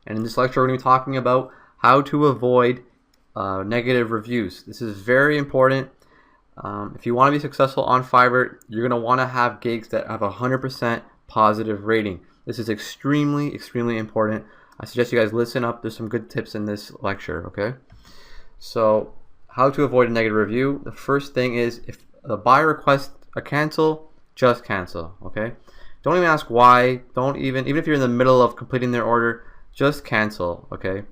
And in this lecture, we're going to be talking about how to avoid negative reviews. This is very important. If you want to be successful on Fiverr, you're going to want to have gigs that have a 100% positive rating. This is extremely, extremely important. I suggest you guys listen up. There's some good tips in this lecture, okay? So, how to avoid a negative review. The first thing is, if the buyer requests a cancel, just cancel, okay? Don't even ask why. Don't even if you're in the middle of completing their order, just cancel, okay?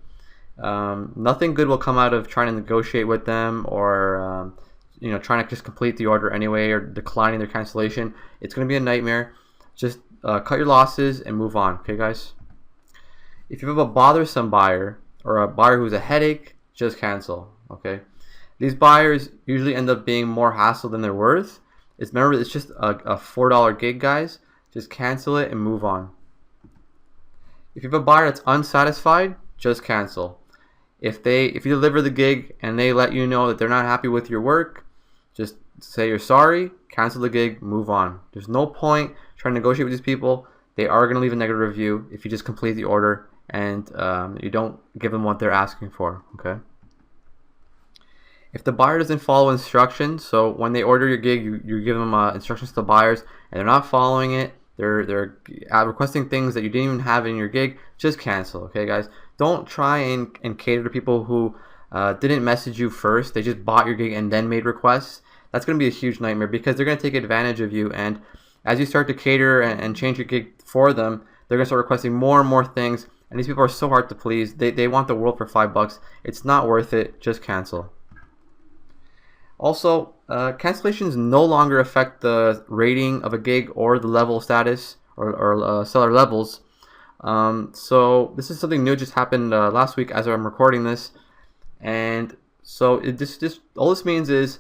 Nothing good will come out of trying to negotiate with them or trying to just complete the order anyway or declining their cancellation. It's going to be a nightmare. Just cut your losses and move on, okay, guys? If you have a bothersome buyer or a buyer who's a headache, just cancel, okay? These buyers usually end up being more hassle than they're worth. Remember, it's just a $4 gig, guys. Just cancel it and move on. If you have a buyer that's unsatisfied, just cancel. If you deliver the gig and they let you know that they're not happy with your work, just say you're sorry, cancel the gig, move on. There's no point trying to negotiate with these people. They are going to leave a negative review if you just complete the order and you don't give them what they're asking for, okay? If the buyer doesn't follow instructions, so when they order your gig, you give them instructions to the buyers and they're not following it, they're requesting things that you didn't even have in your gig, just cancel, okay, guys? Don't try and cater to people who didn't message you first. They just bought your gig and then made requests. That's going to be a huge nightmare because they're going to take advantage of you, and as you start to cater and change your gig for them, they're going to start requesting more and more things, and these people are so hard to please. They want the world for $5. It's not worth it. Just cancel. Also, cancellations no longer affect the rating of a gig or the level status or seller levels. So this is something new, just happened last week as I'm recording this, and so all this means is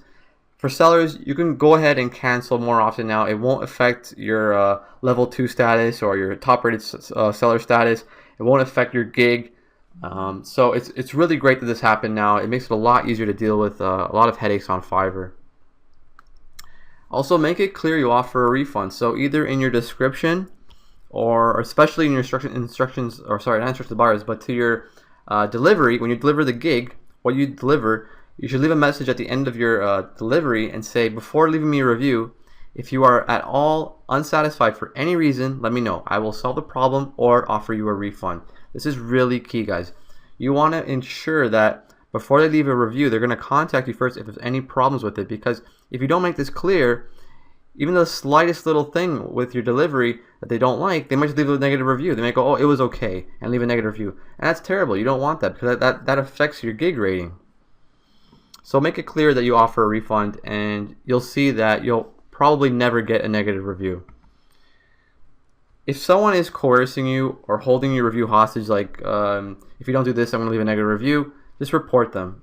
for sellers, you can go ahead and cancel more often now. It won't affect your level 2 status or your top rated seller status. It won't affect your gig. So it's really great that this happened now. It makes it a lot easier to deal with a lot of headaches on Fiverr. Also, make it clear you offer a refund. So either in your description or especially in your instructions, or sorry, not instructions to buyers, but to your delivery, when you deliver the gig, what you deliver, you should leave a message at the end of your delivery and say, before leaving me a review, if you are at all unsatisfied for any reason, let me know. I will solve the problem or offer you a refund. This is really key, guys. You want to ensure that before they leave a review, they're going to contact you first if there's any problems with it, because if you don't make this clear, even the slightest little thing with your delivery that they don't like, they might just leave a negative review. They might go, oh, it was okay, and leave a negative review. And that's terrible. You don't want that because that affects your gig rating. So make it clear that you offer a refund, and you'll see that you'll probably never get a negative review. If someone is coercing you or holding your review hostage, like if you don't do this, I'm going to leave a negative review, just report them.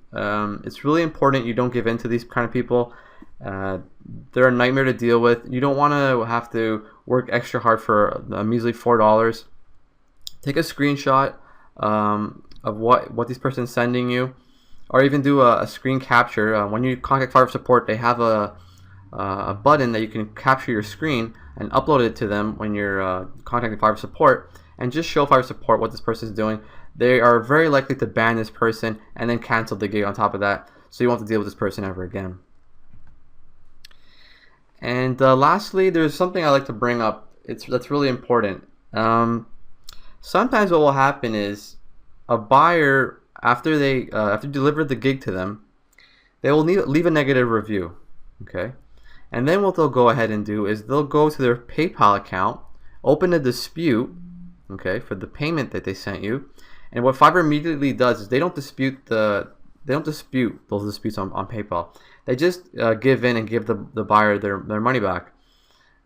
It's really important you don't give in to these kind of people. They're a nightmare to deal with. You don't want to have to work extra hard for a measly $4. Take a screenshot of what this person's sending you, or even do a screen capture. When you contact Fiverr support, they have a button that you can capture your screen and upload it to them when you're contacting Fiverr support, and just show Fiverr support what this person is doing. They are very likely to ban this person and then cancel the gig on top of that, so you won't have to deal with this person ever again. And lastly, there's something I like to bring up. That's really important. Sometimes what will happen is a buyer, after you deliver the gig to them, they will leave a negative review, okay? And then what they'll go ahead and do is they'll go to their PayPal account, open a dispute, okay, for the payment that they sent you. And what Fiverr immediately does is they don't dispute those disputes on PayPal. They just give in and give the buyer their money back.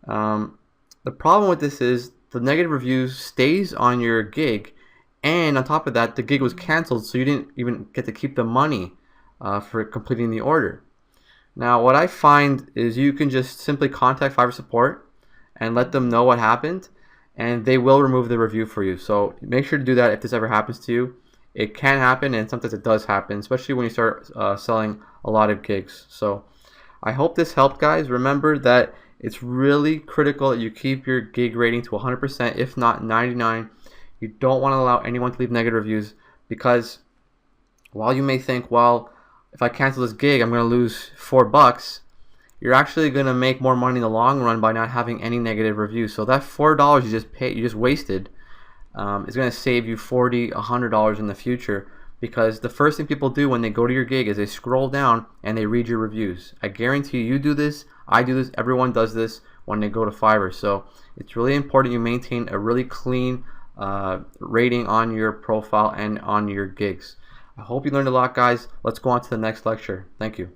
The problem with this is the negative review stays on your gig, and on top of that, the gig was canceled, so you didn't even get to keep the money for completing the order. Now, what I find is you can just simply contact Fiverr support and let them know what happened, and they will remove the review for you. So make sure to do that if this ever happens to you. It can happen, and sometimes it does happen, especially when you start selling a lot of gigs. So I hope this helped, guys. Remember that it's really critical that you keep your gig rating to 100%, if not 99. You don't want to allow anyone to leave negative reviews, because while you may think, well, if I cancel this gig, I'm going to lose $4, you're actually going to make more money in the long run by not having any negative reviews. So that $4 you just wasted is going to save you $40, $100 in the future, because the first thing people do when they go to your gig is they scroll down and they read your reviews. I guarantee you do this, I do this, everyone does this when they go to Fiverr. So it's really important you maintain a really clean rating on your profile and on your gigs. I hope you learned a lot, guys. Let's go on to the next lecture. Thank you.